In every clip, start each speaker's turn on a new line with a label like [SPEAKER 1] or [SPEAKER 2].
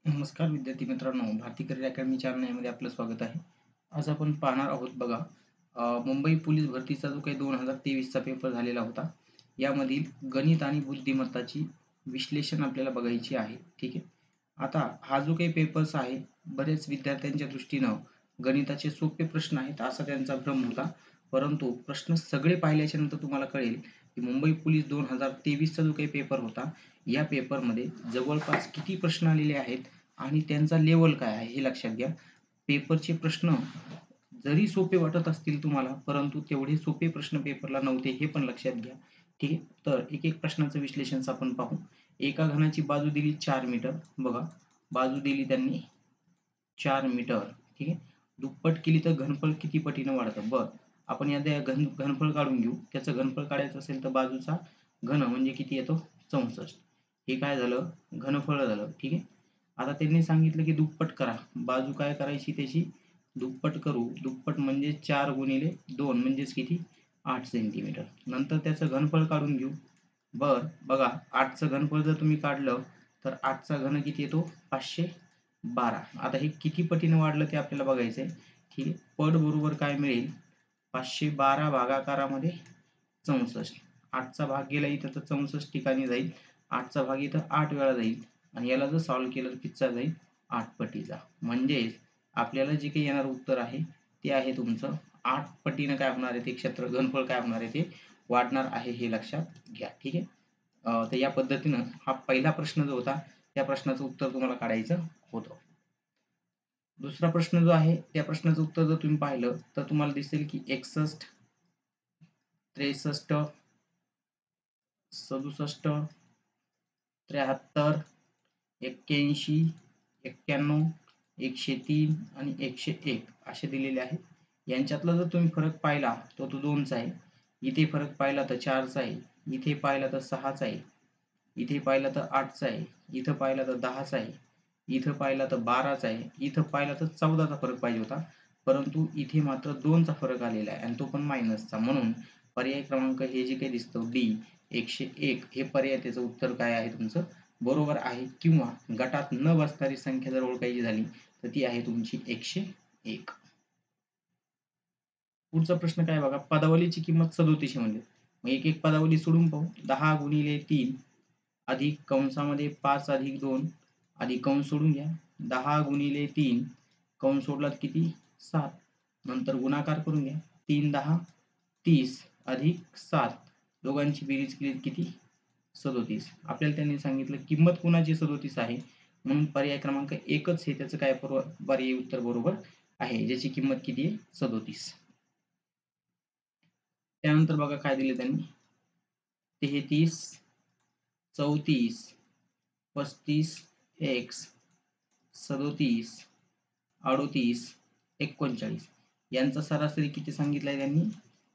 [SPEAKER 1] नमस्कार विद्यार्थी मित्रांनो, भारती करिअर अकॅडमी चॅनलमध्ये आपलं स्वागत आहे. आज आपण पाहणार आहोत बघा, मुंबई पोलीस भरतीचा जो काही 2023चा पेपर झालेला होता, यामधील गणित आणि बुद्धिमत्ताची विश्लेषण आपल्याला बघायची आहे. ठीक आहे. आता हा जो काही पेपर्स आहे, बरेच विद्यार्थ्यांच्या दृष्टीनं गणिताचे सोपे प्रश्न आहेत असा त्यांचा भ्रम होता. परंतु प्रश्न सगळे पाहिल्याच्या नंतर तुम्हाला कळेल की मुंबई पोलीस 2023चा जो काही पेपर होता, या पेपरमध्ये जवळपास किती प्रश्न आलेले आहेत आणि त्यांचा लेवल काय आहे हे लक्षात घ्या. पेपरचे प्रश्न जरी सोपे वाटत असतील तुम्हाला, परंतु तेवढे सोपे प्रश्न पेपरला नव्हते हे पण लक्षात घ्या. ठीक आहे. तर एक प्रश्नाचं विश्लेषण आपण पाहू. एका घनाची बाजू दिली 4 मीटर. बघा, बाजू दिली त्यांनी 4 मीटर. ठीक आहे. दुप्पट केली तर घनफळ किती पटीनं वाढतं? बरं, आपण यात घनफळ काढून घेऊ. त्याचं घनफळ काढायचं असेल तर बाजूचा घन म्हणजे किती येतो? 64. हे काय झालं? घनफळ झालं. ठीक आहे. आता त्यांनी सांगितलं की दुप्पट करा. बाजू काय करायची त्याची? दुप्पट करू. दुप्पट म्हणजे 4 गुणिले 2 म्हणजेच किती? 8 सेंटीमीटर. नंतर त्याचं घनफळ काढून घेऊ. बरं, बघा 8चं घनफळ जर तुम्ही काढलं तर 8चा घन किती येतो? 512. आता हे किती पटीनं वाढलं ते आपल्याला बघायचं आहे. ठीक आहे. पट बरोबर काय मिळेल? 512 भागाकारामध्ये 64. 8चा भाग गेला इथं तर 64 ठिकाणी जाईल. 8चा भाग इथं 8 वेळा जाईल आणि याला जर सॉल्व्ह केलं तर कितीचा जाईल? 8 पटीचा. म्हणजेच आपल्याला जे काही येणारं उत्तर आहे ते आहे तुमचं 8 पटीनं काय होणार आहे, ते क्षेत्र घनफळ काय होणार आहे ते वाढणार आहे हे लक्षात घ्या. ठीक आहे. तर या पद्धतीनं हा पहिला प्रश्न जो होता त्या प्रश्नाचं उत्तर तुम्हाला काढायचं होतं. दुसरा प्रश्न जो आहे त्या प्रश्नाचं उत्तर जर तुम्ही पाहिलं तर तुम्हाला दिसेल की 61, 63, 67, 73, 81, 91, 103 आणि 101 असे दिलेले आहेत. यांच्यातला जर तुम्ही फरक पाहिला तर तो 2चा आहे. इथे फरक पाहिला तर 4चा आहे. इथे पाहिला तर 6चा आहे. इथे पाहिला तर 8चा आहे. इथं पाहिला तर 10चा आहे. इथं पाहिला तर 12चा आहे. इथं पाहिला तर 14चा फरक पाहिजे होता. परंतु इथे मात्र 2चा फरक आलेला आहे आणि तो पण मायनसचा. म्हणून पर्याय क्रमांक हे जे काही दिसतं डी 101 हे पर्याय त्याचं उत्तर काय आहे तुमचं? बरोबर आहे. किंवा गटात न बसणारी संख्या जर ओळखायची झाली तर ती आहे तुमची 101. पुढचा प्रश्न काय बघा, पदावलीची किंमत 37 म्हणजे मग एक पदावली सोडून पाहू. 10 गुणिले 3 अधिक कंसामध्ये 5 अधिक 2 अधिक कंस सोडून घ्या. 10 गुणिले 3 कंस सोडलात किती? 7. नंतर गुणाकार करून घ्या. 3 10 30 अधिक 7 दोघांची बेरीज केली किती? 37. आपल्याला त्यांनी सांगितलं किंमत कुणाची 37 आहे, म्हणून पर्याय क्रमांक 1च हे त्याचं काय पर्यायी उत्तर बरोबर आहे, ज्याची किंमत किती आहे? 37. त्यानंतर बघा काय दिले त्यांनी? 33, 34, 35 एक्स, 37, 38, 39 यांचा सरासरी किती सांगितलाय त्यांनी?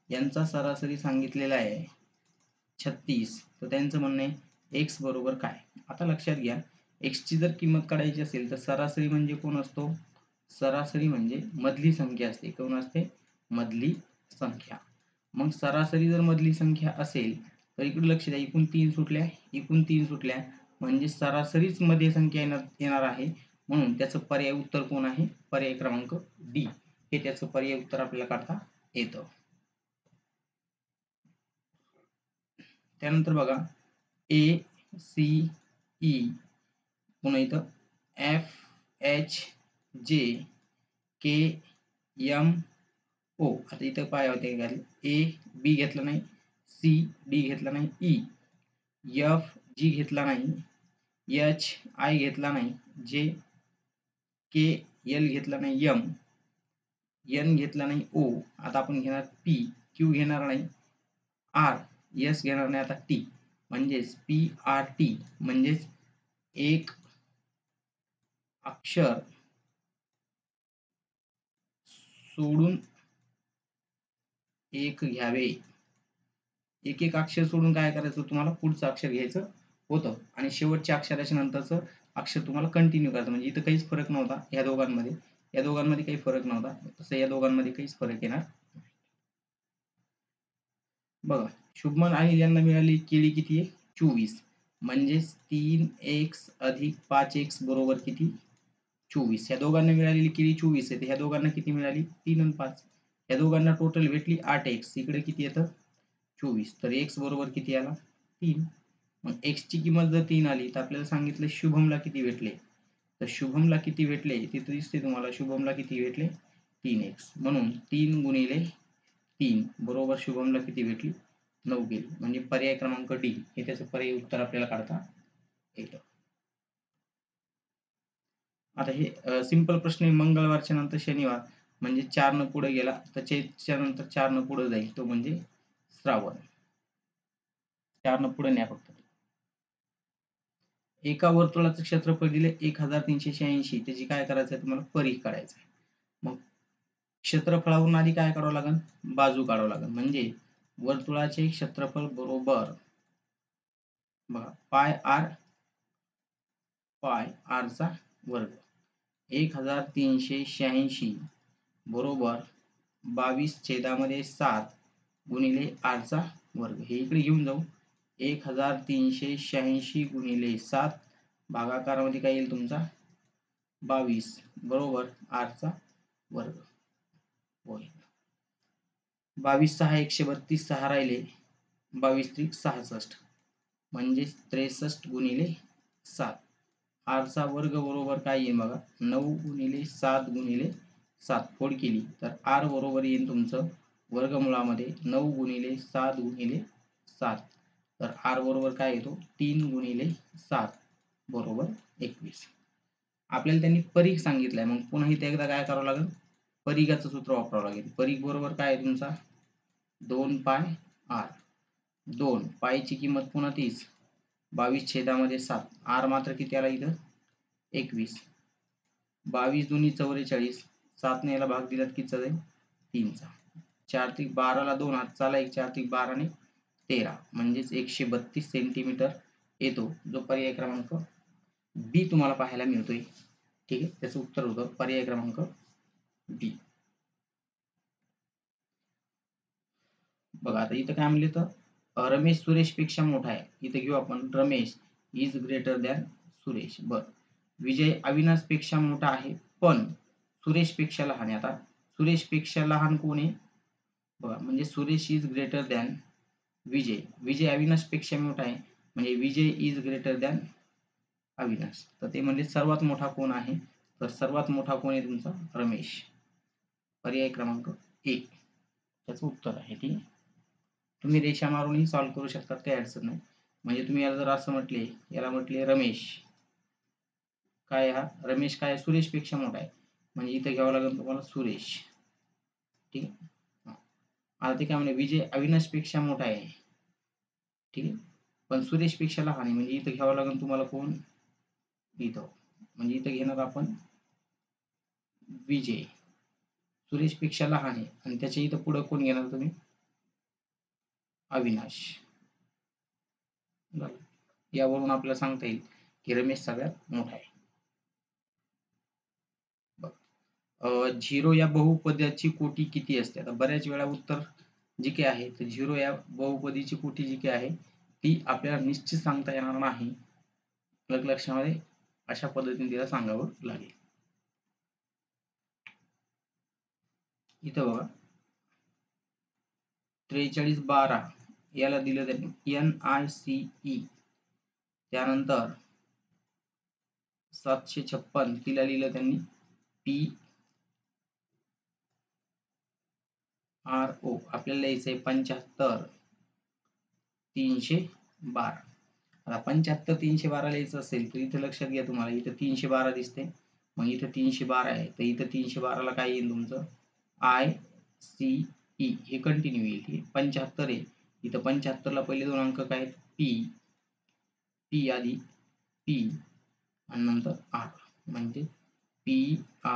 [SPEAKER 1] यांचा सरासरी सांगितलेला आहे 36. तर त्यांचं म्हणणं आहे एक्स बरोबर काय? आता लक्षात घ्या, एक्सची जर किंमत काढायची असेल तर सरासरी म्हणजे कोण असतो? सरासरी म्हणजे मधली संख्या असते. कोण असते? मधली संख्या. मग सरासरी जर मधली संख्या असेल तर इकडे लक्ष द्या, एकूण 3 सुटल्या, एकूण 3 सुटल्या म्हणजे सरासरीच मध्ये संख्या येणार आहे. म्हणून त्याचं पर्याय उत्तर कोण आहे? पर्याय क्रमांक डी हे त्याचं पर्याय उत्तर आपल्याला काढता येतं. त्यानंतर बघा ए सी ई पुन्हा इथं एफ एच जे के एम ओ. आता इथं काय होते? ए बी घेतला नाही, सी डी घेतला नाही, ई एफ जी घेतला नाही, एच आय घेतला नाही, जे के एल घेतला नाही, एम एन घेतला नाही, ओ. आता आपण घेणार पी क्यू घेणार नाही, आर एस घेणार नाही. आता टी म्हणजेच पी आर टी म्हणजेच एक अक्षर सोडून एक घ्यावे. एक अक्षर सोडून काय करायचं? तुम्हाला पुढचं अक्षर घ्यायचं होतं आणि शेवटच्या अक्षराच्या नंतरचं अक्षर तुम्हाला कंटिन्यू करायचं. म्हणजे इथं काहीच फरक नव्हता या दोघांमध्ये. या दोघांमध्ये काही फरक नव्हता. तसं या दोघांमध्ये काहीच फरक येणार. बघा, शुभमन आणि यांना मिळाली केळी किती आहे? 24. म्हणजेच 3x अधिक 5x बरोबर किती? 24. ह्या दोघांना मिळालेली किती 24 आहे. ह्या दोघांना किती मिळाली? 3 आणि 5. या दोघांना टोटल भेटली 8x. इकडे किती येतं? 24. तर x बरोबर किती आला? 3. मग x ची किंमत जर 3 आली तर आपल्याला सांगितलं शुभमला किती भेटले? तर शुभमला किती भेटले? तिथे दिसते तुम्हाला शुभमला किती भेटले? 3x. म्हणून 3 गुणिले 3 बरोबर शुभमला किती भेटली? 9 गेली. म्हणजे पर्याय क्रमांक डी हे त्याचं पर्यायी उत्तर आपल्याला काढता येतं. आता हे सिंपल प्रश्न आहे. मंगळवारच्या नंतर शनिवार म्हणजे 4 न पुढे गेला तर चैतच्या नंतर 4 न पुढे जाईल तो म्हणजे श्रावण. 4 न पुढे न्या फक्त. एका वर्तुळाचं क्षेत्रफळ दिले 1386. त्याची काय करायचं आहे तुम्हाला? परिघ काढायचा आहे. मग क्षेत्रफळावरून आधी काय काढावं लागेल? बाजू काढावं लागेल. म्हणजे वर्तुळाचे क्षेत्रफळ बरोबर बघा पाय आर चा वर्ग 1386 बरोबर 22/7 गुणिले आर चा वर्ग. हे इकडे घेऊन जाऊ. 1386 गुणिले 7 भागाकारामध्ये काय येईल तुमचा? 22 बरोबर आर चा वर्ग. होय. 22 6 132 6 राहिले 22 त्रिक 66 म्हणजे 63 गुणिले 7. आर चा वर्ग बरोबर काय येईल बघा? 9 गुणिले 7 गुणिले 7 फोड केली तर आर बरोबर येईल तुमचं वर्गमुळामध्ये 9 गुणिले 7 गुणिले 7. तर आर बरोबर काय येतो? 3 गुणिले 7 बरोबर 21. आपल्याला त्यांनी परिघ सांगितलंय. मग पुन्हा इथे एकदा काय करावं लागेल? परिघाचं सूत्र वापरावं लागेल. परिघ बरोबर काय आहे तुमचा? 2 पाय आर. 2 पायची किंमत पुन्हा 30 22/7. आर मात्र किती आला इथं? 21. 22 दुनी 44. 7 ने याला भाग दिला तर कितीचा जाईल? 3चा. 4 त्रिक 12ला 2 हात चाला 1 4 त्रिक 12 ने 13 म्हणजेच 132 सेंटीमीटर येतो. जो पर्याय क्रमांक बी तुम्हाला पाहायला मिळतोय. ठीक आहे. त्याचं उत्तर होतं पर्याय क्रमांक बी. बघा आता इथं काय म्हणले तर रमेश सुरेशपेक्षा मोठा आहे. इथे घेऊ आपण Ramesh is greater than Suresh. बर. विजय अविनाशपेक्षा मोठा आहे पण सुरेशपेक्षा लहान आहे. आता सुरेशपेक्षा लहान कोण आहे? बघा म्हणजे सुरेश इज ग्रेटर दॅन विजय. विजय अविनाशपेक्षा मोठा आहे म्हणजे विजय इज ग्रेटर दॅन अविनाश. तर ते म्हणजे सर्वात मोठा कोण आहे? तर सर्वात मोठा कोण आहे तुमचा? रमेश. पर्याय क्रमांक 1 त्याचं उत्तर आहे. ठीक आहे. तुम्ही रेषा मारूनही सॉल्व्ह करू शकतात, काही अडचण नाही. म्हणजे तुम्ही याला जर असं म्हटले, याला म्हटले रमेश काय हा रमेश काय सुरेशपेक्षा मोठा आहे म्हणजे इथे घ्यावं लागेल तुम्हाला सुरेश. ठीक आहे. आता ते काय म्हणे विजय अविनाशपेक्षा मोठा आहे. ठीक आहे. पण सुरेशपेक्षा लहान आहे म्हणजे इथं घ्यावं लागेल तुम्हाला कोण? इथं म्हणजे इथं घेणार आपण विजय. सुरेशपेक्षा लहान आहे आणि त्याच्या इथं पुढं कोण घेणार तुम्ही? अविनाश. यावरून आपल्याला सांगता येईल की रमेश सगळ्यात मोठा आहे. 0 या बहुपदाची कोटी किती असते? आता बऱ्याच वेळा उत्तर जी काही आहे तर 0 या बहुपदीची कोटी जी काही आहे ती आपल्याला निश्चित सांगता येणार नाही. लक्षामध्ये अशा पद्धतीने तिला सांगावं लागेल. इथं बघा 4312 याला दिलं त्यांनी NICE. त्यानंतर 756 तिला लिहिलं त्यांनी PRO. आपल्याला लिहायचंय 75 312. आता 75 312 लिहायचं असेल तर इथे लक्षात घ्या तुम्हाला इथं 312 दिसते. मग इथं 312 आहे तर इथं 312ला काय येईल तुमचं? ICE हे कंटिन्यू येईल. ठीक आहे. 75 आहे इथं 75ला पहिले दोन अंक काय आहेत? P आधी P आणि नंतर R म्हणजे PRICE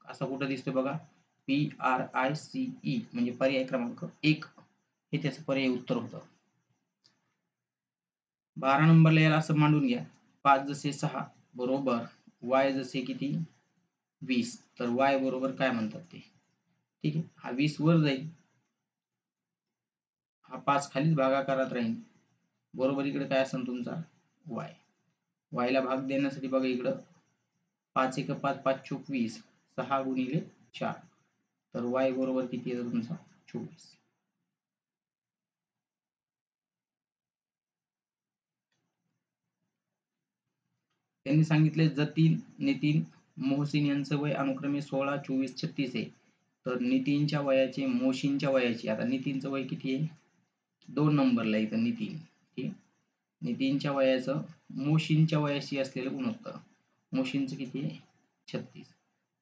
[SPEAKER 1] असा कुठं दिसतोय बघा? PRICE म्हणजे पर्याय क्रमांक 1 हे त्याचं पर्याय उत्तर होतं. 12 नंबरला याला असं मांडून घ्या 5 जसे 6 बरोबर y जसे किती 20. तर y बरोबर काय म्हणतात ते? ठीक आहे. हा 20 वर जाईल, हा 5 खालीच भागाकारात राहील बरोबर इकडे काय असेल तुमचा वाय. वायला भाग देण्यासाठी बघा इकडं 5 एक 5, 5 चोक 20, 6 गुणिले 4. तर वाय बरोबर किती येतं तुमचा 24. त्यांनी सांगितले जतीन, नितीन, मोहसिन यांचं वय अनुक्रमे 16, 24, 36 आहे. तर नितीनच्या वयाचे मोहसिनच्या वयाचे, आता नितीनचं वय किती आहे 2 नंबरला इथं नितीन. ठीक. नितीनच्या वयाचं मोहसिनच्या वयाशी असलेलं गुणोत्तर. मोहसिनचं किती आहे 36.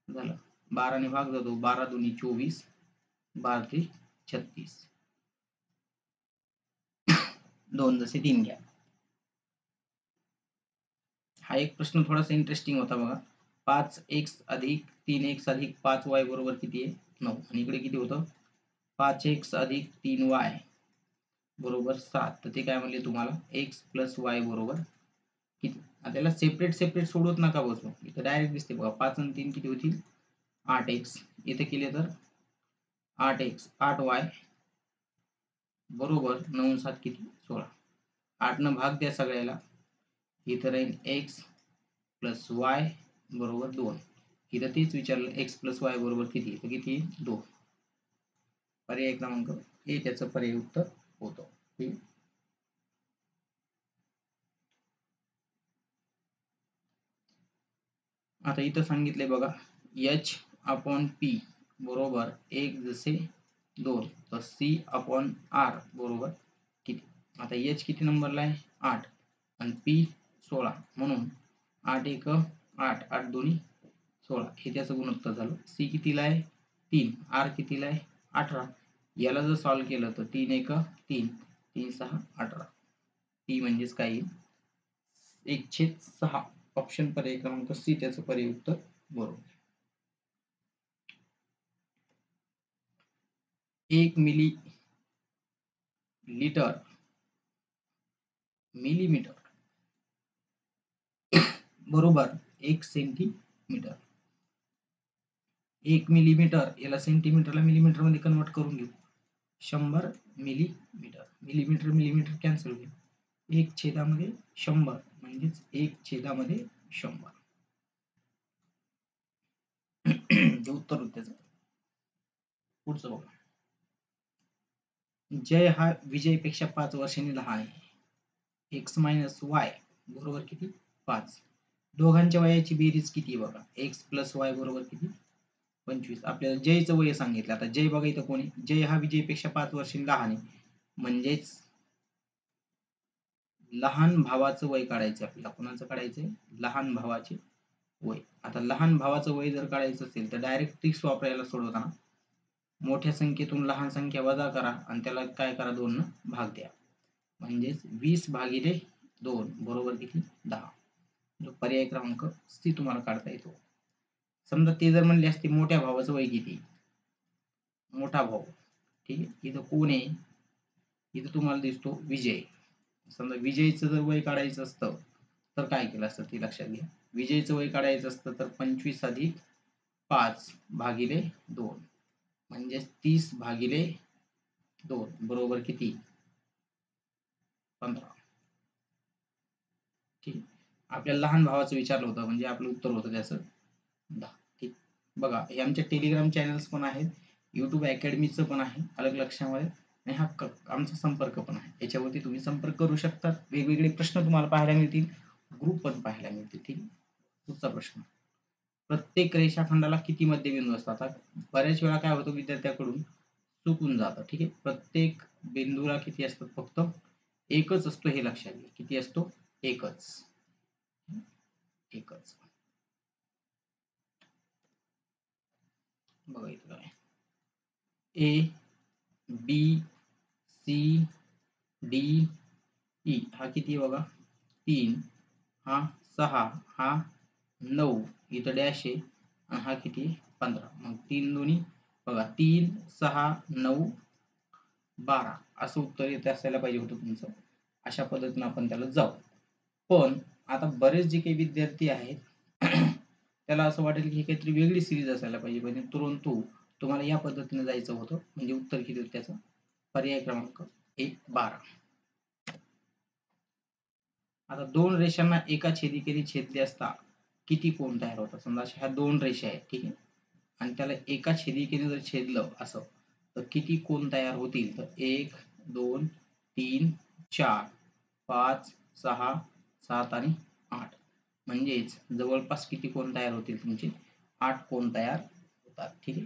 [SPEAKER 1] झालं. 12 ने भाग जातो, 12 दुनी 24, 12 ते 36. 2 जसे 3 घ्या. हा एक प्रश्न थोडासा इंटरेस्टिंग होता बघा. 5x अधिक 3x अधिक 5y बरोबर किती आहे 9. आणि इकडे किती होतं 5x अधिक 3y बरोबर 7. तर ते काय म्हणले तुम्हाला x प्लस y बरोबर किती. आता त्याला सेपरेट सेपरेट सोडवत नका बसू. इथं डायरेक्ट दिसते बघा 5 आणि 3 किती होतील 8x. इथे केले तर 8x 8y बरोबर 9 7 किती 16. 8 न भाग द्या सगळ्याला. इथं राहील x प्लस वाय बरोबर 2. इथं तेच विचारलं x प्लस वाय बरोबर किती. तर किती 2. पर्याय क्रमांक ए त्याचं पर्याय उत्तर होतं. ठीक. आता इथं सांगितले बघा h अपॉन p बरोबर 1 जसे 2, तर c अपॉन r बरोबर किती. आता h किती नंबरला आहे 8 आणि p 16. म्हणून 8 एक 8, 8 दोन्ही 16. हे त्याचं गुणोत्तर झालं. c कितीला आहे 3, r कितीला आहे 18. याला जर सॉल्व्ह केलं तर 3 एक 3, 3 6 18. p म्हणजेच काय येईल 1/6. ऑप्शन पर्याय क्रमांक सी त्याचं पर्याय उत्तर बरोबर. 1 मिलीलीटर मिलीमीटर बरोबर 1 सेंटीमीटर. 1 मिलीमीटर याला सेंटीमीटरला मिलीमीटर मध्ये कन्वर्ट करून घेऊ. 100 मिलीमीटर. मिलीमीटर मिलीमीटर कॅन्सल होईल. 1/100 म्हणजेच 1/100. जे उत्तर होतं त्याचं. पुढचं बघा. जय हा विजयपेक्षा 5 वर्षांनी लहान आहे. x मायनस वाय बरोबर किती 5. दोघांच्या वयाची बेरीज किती बघा. x प्लस वाय बरोबर किती 25. आपल्याला जयचं वय सांगितलं. आता जय बघा इथं कोणी जय हा विजयपेक्षा 5 वर्षांनी लहान आहे. म्हणजेच लहान भावाचं वय काढायचं आपल्याला. कोणाचं काढायचंय लहान भावाचे वय. आता लहान भावाचं वय जर काढायचं असेल तर डायरेक्ट ट्रिक्स वापरायला सोडवताना मोठ्या संख्येतून लहान संख्या वजा करा आणि त्याला काय करा 2 न भाग द्या. म्हणजेच 20 भागिले 2 बरोबर किती 10. जो पर्याय क्रमांक सी तुम्हाला काढता येतो. समजा ते जर म्हणले असते मोठ्या भावाचं वय किती मोठा भाऊ. ठीक आहे. इथं कोण आहे इथं तुम्हाला दिसतो विजय. समजा विजयचं जर वय काढायचं असतं तर काय केलं असतं ते लक्षात घ्या. विजयचं वय काढायचं असतं तर 25 अधिक 5 भागिले 2 म्हणजे 30 भागिले 2 बरोबर किती 15. ठीक. आपल्याला लहान भावाचं विचारलं होतं म्हणजे आपलं उत्तर होतं त्याचं 10. ठीक. बघा हे आमचे टेलिग्राम चॅनल्स पण आहेत. YouTube अकॅडमीचं पण आहे अलग लक्षामध्ये. आणि हा आमचा संपर्क पण आहे. याच्यावरती तुम्ही संपर्क करू शकता. वेगवेगळे प्रश्न तुम्हाला पाहायला मिळतील. ग्रुप पण पाहायला मिळतील. ठीक. पुढचा प्रश्न. प्रत्येक रेषाखंडाला किती मध्यबिंदू असतात. बऱ्याच वेळा काय होतं विद्यार्थ्याकडून चुकून जातं. ठीक आहे. प्रत्येक बिंदूला किती असतात फक्त एकच असतो हे लक्षात घ्या. किती असतो एकच. एकच. बघा इथं काय A B C D E हा किती बघा 3, हा 6, हा 9 इथं डॅश आहे आणि हा किती 15. मग 3 दोन्ही बघा 3 6 9 12 असं उत्तर येत असायला पाहिजे होतं तुमचं. अशा पद्धतीने आपण त्याला जाऊ. पण आता बरेच जे काही विद्यार्थी आहेत त्याला असं वाटेल की ही काहीतरी वेगळी सिरीज असायला पाहिजे. म्हणजे परंतु तुम्हाला या पद्धतीने जायचं होतं. म्हणजे उत्तर किती होतं त्याचं पर्याय क्रमांक 1 12. आता दोन रेषांना एका छेदिकेने छेदले असता किती कोन तयार होतात? समजा अशा ह्या दोन रेषा आहेत, ठीक आहे, आणि त्याला एका छेदिकेने जर छेदलं असं, तर किती कोन तयार होतील? तर 1, 2, 3, 4, 5, 6, 7 आणि 8. म्हणजेच जवळपास किती कोन तयार होतील तुमचे? 8 कोन तयार होतात. ठीक आहे.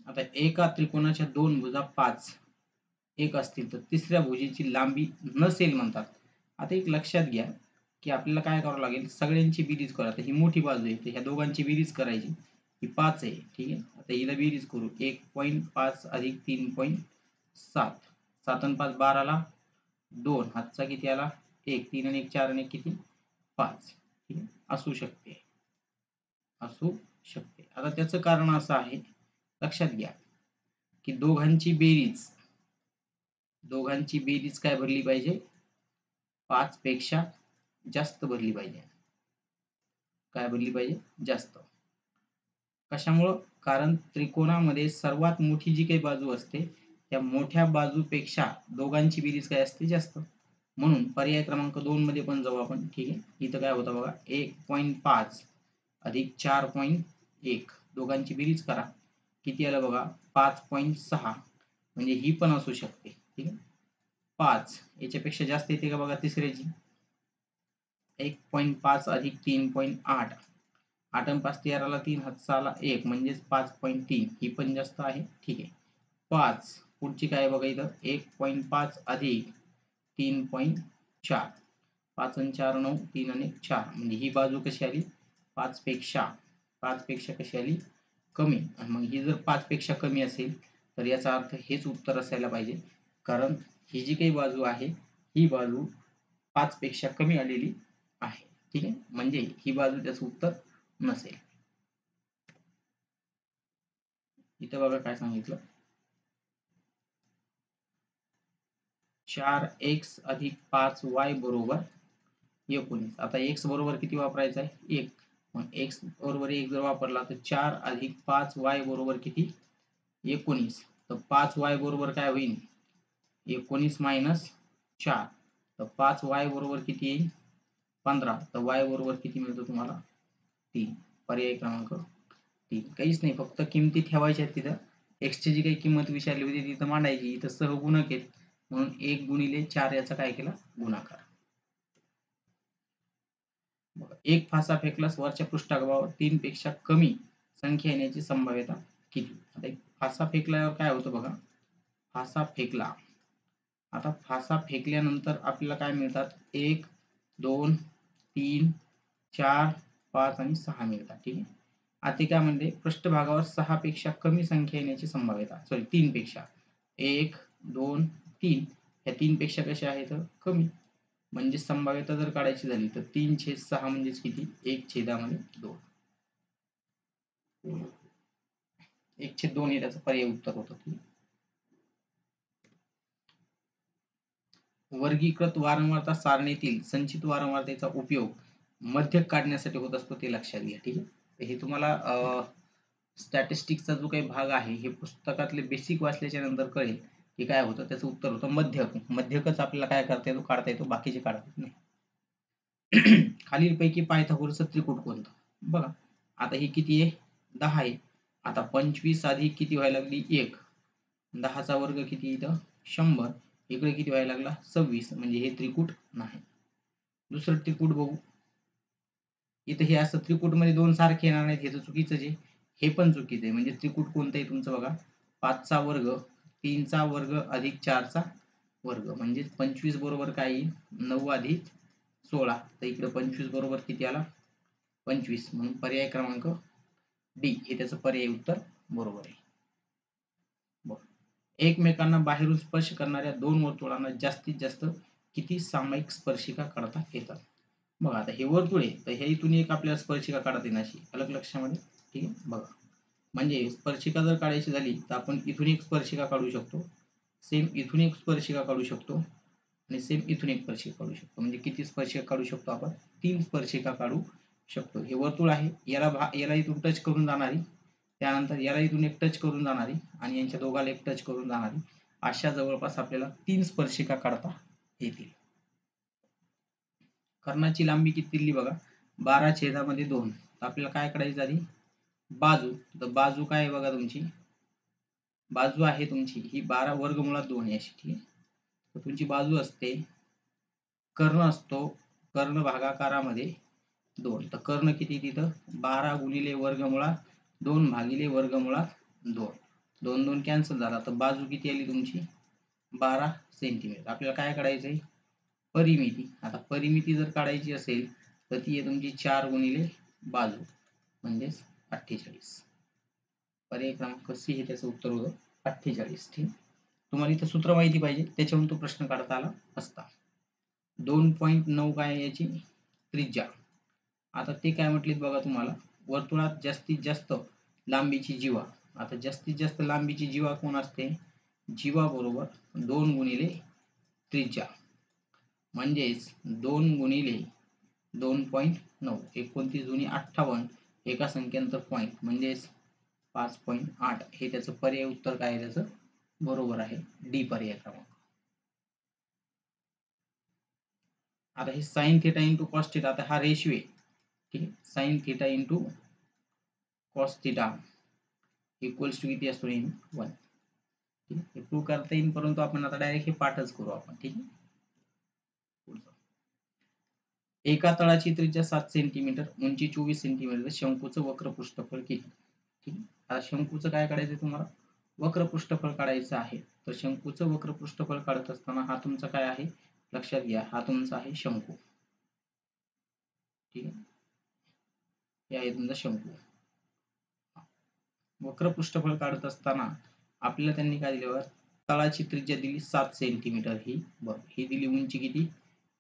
[SPEAKER 1] आता एका त्रिकोणाच्या दोन भुजा 5 एक असतील तर तिसऱ्या भुजेची लांबी नसेल म्हणतात. आता एक लक्षात घ्या, की आपल्याला काय करावं लागेल, सगळ्यांची बेरीज करू. आता ही मोठी बाजू आहे, तर ह्या दोघांची बेरीज करायची. ही 5 आहे, ठीक आहे. आता हिला बेरीज करू. 1.5 अधिक 3.7. 7 आणि 5 12ला 2. हातचा किती आला? 1. 3 आणि 1 4 आणि 1 किती? 5. ठीक आहे. असू शकते. असू शकते. आता त्याचं कारण असं आहे, लक्षात घ्या, की दोघांची बेरीज काय भरली पाहिजे? 5 पेक्षा जास्त भरली पाहिजे. काय भरली पाहिजे? जास्त. कशामुळं? कारण त्रिकोणामध्ये सर्वात मोठी जी काही बाजू असते, त्या मोठ्या बाजूपेक्षा दोघांची बेरीज काय असते? जास्त. म्हणून पर्याय क्रमांक 2 मध्ये पण जाऊ आपण. ठीक आहे. इथं काय होतं बघा, 1.5 अधिक 4.1 दोघांची बेरीज करा. किती आलं बघा? 5.6. म्हणजे ही पण असू शकते. ठीक आहे. 5 याच्यापेक्षा जास्त येते का बघा तिसऱ्याची? 1.5 अधिक 3.8. 8 आणि 5 13ला 3 हातचाला 1 म्हणजेच 5.3. ही पण जास्त आहे. ठीक आहे. 5 पुढची काय बघा इथं? 1.5 अधिक 3.4. 5 आणि 4 9, 3 आणि 4 म्हणजे ही बाजू कशी आली? 5 पेक्षा कशी आली? कमी. आणि मग ही जर 5 पेक्षा कमी असेल तर याचा अर्थ हेच उत्तर असायला पाहिजे. कारण ही जी काही बाजू आहे, ही बाजू 5 पेक्षा कमी आलेली आहे. ठीक आहे. म्हणजे ही बाजू त्याचं उत्तर नसेल. इथं बघा काय सांगितलं, 4x अधिक 5y बरोबर 19. आता x बरोबर किती वापरायचं आहे? 1. मग x बरोबर 1 जर वापरला तर 4 अधिक 5y बरोबर किती? 19. तर 5y बरोबर काय होईल? 19 मायनस 4. तर 5y बरोबर किती येईल? 15. तर y बरोबर किती मिळतं तुम्हाला? 3. पर्याय क्रमांक 3. काहीच नाही, फक्त किमती ठेवायच्या आहेत तिथं. x ची जी काही किंमत विचारली होती तिथं मांडायची. इथं सहगुणक आहेत म्हणून 1 गुणिले 4 याचा काय केला? गुणाकार. एक फासा फेकल्यास वरच्या पृष्ठभागावर 3 पेक्षा कमी संख्या येण्याची संभाव्यता किती? आता एक फासा फेकल्यावर काय होतं बघा, फासा फेकला. आता फासा फेकल्यानंतर आपल्याला काय मिळतात? 1, 2, 3, 4, 5 आणि 6 मिळतात. ठीक आहे. आता काय म्हणते? पृष्ठभागावर 6 पेक्षा कमी संख्या येण्याची संभाव्यता, सॉरी 3 पेक्षा. 1, 2, 3 ह्या 3 पेक्षा कशा आहेत? कमी. म्हणजे संभाव्यता जर काढायची झाली तर 3/6 म्हणजेच किती? 1/2. 1/2 हे त्याचं पर्याय उत्तर होतं. वर्गीकृत वारंवारता सारणीतील संचित वारंवारतेचा उपयोग मध्यक काढण्यासाठी होत असतो, ते लक्षात घ्या. ठीक आहे. हे तुम्हाला स्टॅटिस्टिक्सचा जो काही भाग आहे, हे पुस्तकातले बेसिक वाचल्याच्या नंतर कळेल की काय होतं. त्याचं उत्तर होतं मध्यक. मध्यकच आपल्याला काय करता येतो? काढता येतो, बाकीचे काढता येत नाही. खालीलपैकी पायथागोरसचं त्रिकूट कोणतं? बघा, आता हे किती आहे? 10 आहे. आता 25 अधिक किती व्हायला लागली? 1. 10चा वर्ग किती इथं? 100. इकडे किती व्हायला लागला? 26. म्हणजे हे त्रिकूट नाही. दुसरं त्रिकूट बघू. इथं हे असं त्रिकूटमध्ये 2 सारखे येणार नाहीत, हे तर चुकीचंच आहे. हे पण चुकीचं आहे. म्हणजे त्रिकूट कोणतं आहे तुमचं बघा? 5चा वर्ग, 3चा वर्ग अधिक 4चा वर्ग. म्हणजे 25 बरोबर काय येईल? 9 अधिक 16. तर इकडे 25 बरोबर किती आला? 25. म्हणून पर्याय क्रमांक डी हे त्याचं पर्यायी उत्तर बरोबर आहे. एकमेकांना बाहेरून स्पर्श करणाऱ्या 2 वर्तुळांना जास्तीत जास्त किती सामायिक स्पर्शिका काढता येतात? बघा, आता हे वर्तुळ आहे, तर ह्या इथून एक आपल्याला स्पर्शिका काढता येईल अशी. अलग लक्षामध्ये. ठीक आहे. बघा, म्हणजे स्पर्शिका जर काढायची झाली तर आपण इथून एक स्पर्शिका काढू शकतो, सेम इथून एक स्पर्शिका काढू शकतो आणि सेम इथून एक स्पर्शिका काढू शकतो. म्हणजे किती स्पर्शिका काढू शकतो आपण? 3 स्पर्शिका काढू शकतो. हे वर्तुळ आहे, याला इथून टच करून जाणारी त्यानंतर याला इथून एक टच करून जाणारी आणि यांच्या दोघाला एक टच करून जाणारी अशा जवळपास आपल्याला 3 स्पर्शिका काढता येतील. कर्णाची लांबी किती दिली बघा, 12/2. तर आपल्याला काय काढायचं आधी, बाजू. तर बाजू काय आहे बघा, तुमची बाजू आहे तुमची ही 12 वर्गमुळात 2 आहे अशी, ठीक आहे. तर तुमची बाजू असते, कर्ण असतो, कर्ण भागाकारामध्ये 2. तर कर्ण किती तिथं 12 गुणिले वर्गमुळात 2 भागिले वर्गमुळात 2. 2 2 कॅन्सल झाला. तर बाजू किती आली तुमची 12 सेंटीमीटर. आपल्याला काय काढायचंय, परिमिती. आता परिमिती जर काढायची असेल तर ती आहे तुमची 4 गुणिले बाजू म्हणजेच 48. पर्याय क्रमांक सी हे त्याचं उत्तर होतं 48. ठीक. तुम्हाला इथं सूत्र माहिती पाहिजे, त्याच्यावरून तो प्रश्न काढता आला असता. 2.9 काय याची त्रिज्या. आता ते काय म्हटलेत बघा तुम्हाला, वर्तुळात जास्तीत जास्त लांबीची जीवा. आता जास्तीत जास्त लांबीची जीवा कोण असते, जीवा बरोबर 2 गुणिले त्रिज्या म्हणजेच 2 गुणिले 2.9. 29 दुनी 58, एका संख्येनंतर पॉईंट म्हणजेच 5.8. हे त्याचं पर्याय उत्तर काय आहे, त्याचं बरोबर आहे डी पर्याय क्रमांक. आता हे sine theta into cos theta, आता हा रेशिओ आहे, ठीक आहे. Sine theta into cos theta equals to किती असतो, 1. ठीक आहे, हे प्रूव्ह करता येईल, परंतु आपण आता डायरेक्ट हे पाठच करू आपण. ठीक आहे. एका तळाची त्रिज्या 7 सेंटीमीटर, उंची 24 सेंटीमीटर, शंकूचं वक्र पृष्ठफळ किती. ठीक आहे. आता शंकूचं काय काढायचं तुम्हाला, वक्र पृष्ठफळ काढायचं आहे. तर शंकूचं वक्र पृष्ठफळ काढत असताना हा तुमचा काय आहे, लक्षात घ्या, हा तुमचा आहे शंकू. ठीक आहे, हे आहे तुमचा शंकू. वक्र पृष्ठफळ काढत असताना आपल्याला त्यांनी काय दिलं, तळाची त्रिज्या दिली 7 सेंटीमीटर, ही बघ, ही दिली उंची किती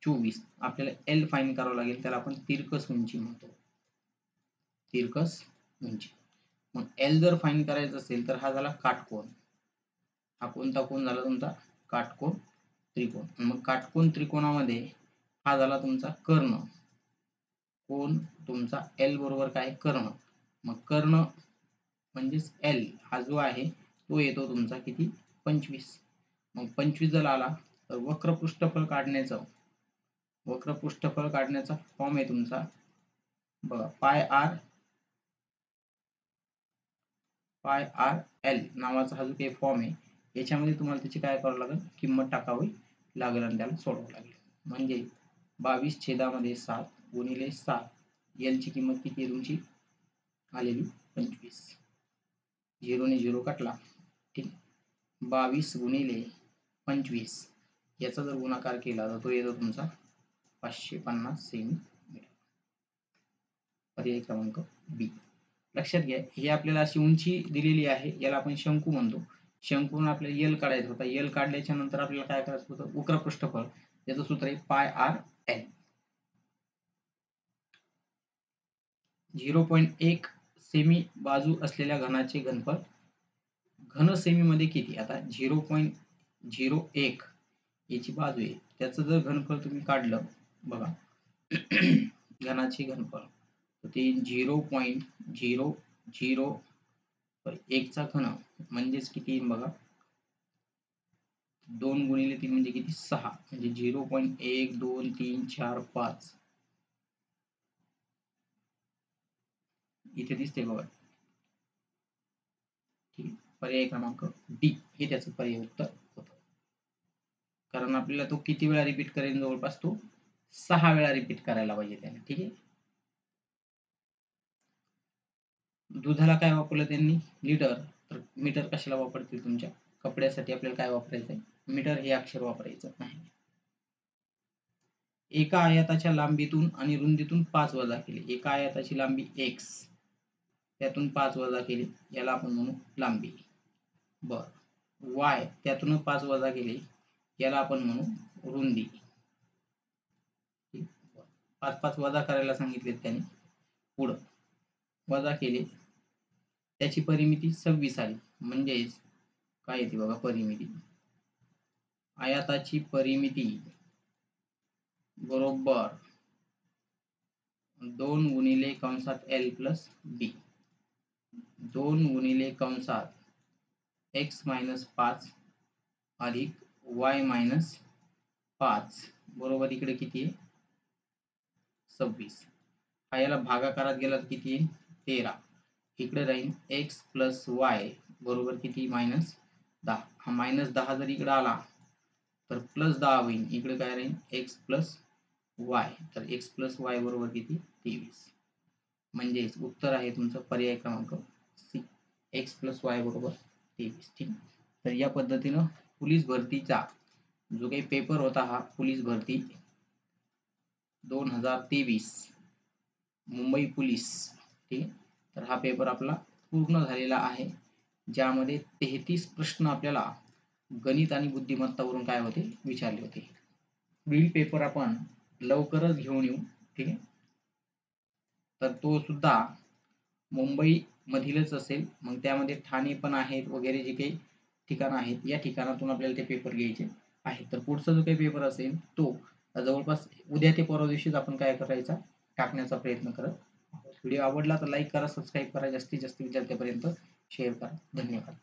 [SPEAKER 1] 24. आपल्याला एल फाईन करावं लागेल, त्याला आपण तिरकस उंची म्हणतो, तिरकस उंची. मग एल जर फाईन करायचं असेल तर हा झाला काटकोन. हा कोणता कोण झाला तुमचा, काटकोन त्रिकोण. मग काटकोन त्रिकोणामध्ये हा झाला तुमचा कर्ण. कोण तुमचा एल बरोबर काय, कर्ण. मग कर्ण म्हणजेच एल हा जो आहे तो येतो तुमचा किती 25. मग 25 जर आला तर वक्र पृष्ठफळ काढण्याचा फॉर्म आहे तुमचा बघा, पाय आर एल नावाचा हा जो काही फॉर्म आहे, याच्यामध्ये तुम्हाला त्याची काय करावं लागेल, किंमत टाकावी लागेल आणि त्याला सोडवावं लागेल. म्हणजे 22/7 गुणिले 7, एल ची किंमत किती आहे तुमची आलेली 25. 0 ने 0 कटला, ठीक. 22 गुणिले 25 याचा जर गुणाकार केला तर तो येतो तुमचा 550 सेंटीमीटर. पर्याय क्रमांक बी. लक्षात घ्या, ही आपल्याला अशी उंची दिलेली आहे, याला आपण शंकू म्हणतो. शंकून आपल्याला एल काढायचा होता. एल काढल्याच्या नंतर आपल्याला काय करायचं होतं, वक्र पृष्ठफळ. त्याचं सूत्र आहे पाय आर एल. 0.1 सेमी बाजू असलेल्या घनाचे घनफळ घन सेमी मध्ये किती. आता 0.01 याची बाजू आहे, त्याचं जर घनफळ तुम्ही काढलं बघा घनाचे घनफळ, तर ते 0.001 चा घन म्हणजेच किती बघा, 2 गुणिले 3 म्हणजे किती 6, म्हणजे 0.1 2 3 4 5 इथे दिसते बघा. ठीक. पर्याय क्रमांक डी हे त्याचं पर्याय उत्तर होतं. कारण आपल्याला तो किती वेळा रिपीट करेल, जवळपास तो 6 वेळा रिपीट करायला पाहिजे त्याने. ठीक आहे. दुधाला काय वापरलं त्यांनी, लिटर. तर मीटर कशाला वापरतील, तुमच्या कपड्यासाठी आपल्याला काय वापरायचं, मीटर हे अक्षर वापरायचं नाही. एका आयताच्या लांबीतून आणि रुंदीतून 5 वजा केले. एका आयताची लांबी x, त्यातून 5 वजा केले, याला आपण म्हणू लांबी. बर, y त्यातून 5 वजा केले, याला आपण म्हणू रुंदी. 5 वजा करायला सांगितले त्यांनी, पुढं वजा केले, त्याची परिमिती 26 आली. म्हणजेच काय येते बघा, परिमिती आयताची परिमिती बरोबर 2 गुणिले कंसात एल प्लस बी. 2 गुणिले कंसात x मायनस 5 अधिक y मायनस 5 बरोबर इकडे किती आहे 26. हा याला भागाकारात गेला तर किती आहे 13. इकडे राहील x प्लस वाय बरोबर किती मायनस 10. हा मायनस 10 जर इकडे आला तर प्लस 10 होईल. इकडे काय राहील x प्लस वाय. तर x प्लस वाय बरोबर किती 23. म्हणजेच उत्तर आहे तुमचं पर्याय क्रमांक सी, x प्लस वाय बरोबर 23. ठीक. तर या पद्धतीनं पोलीस भरतीचा जो काही पेपर होता हा पोलीस भरती 2023 मुंबई पोलीस, ठीक. तर हा पेपर आपला पूर्ण झालेला आहे, ज्यामध्ये 33 प्रश्न आपल्याला गणित आणि बुद्धिमत्तावरून काय होते विचारले होते. पुढील पेपर आपण लवकरच घेऊन येऊ, ठीक आहे. तर तो सुद्धा मुंबई मधीलच असेल. मग त्यामध्ये ठाणे पण आहेत वगैरे जे काही ठिकाणं आहेत, या ठिकाणातून आपल्याला ते पेपर घ्यायचे आहेत. तर पुढचा जो काही पेपर असेल तो जवळपास उद्या ते परवा दिवशीच आपण काय करायचा टाकण्याचा प्रयत्न करत आहोत. व्हिडिओ आवडला तर लाईक करा, सबस्क्राईब करा, जास्तीत जास्त विद्यार्थ्यांपर्यंत शेअर करा. धन्यवाद.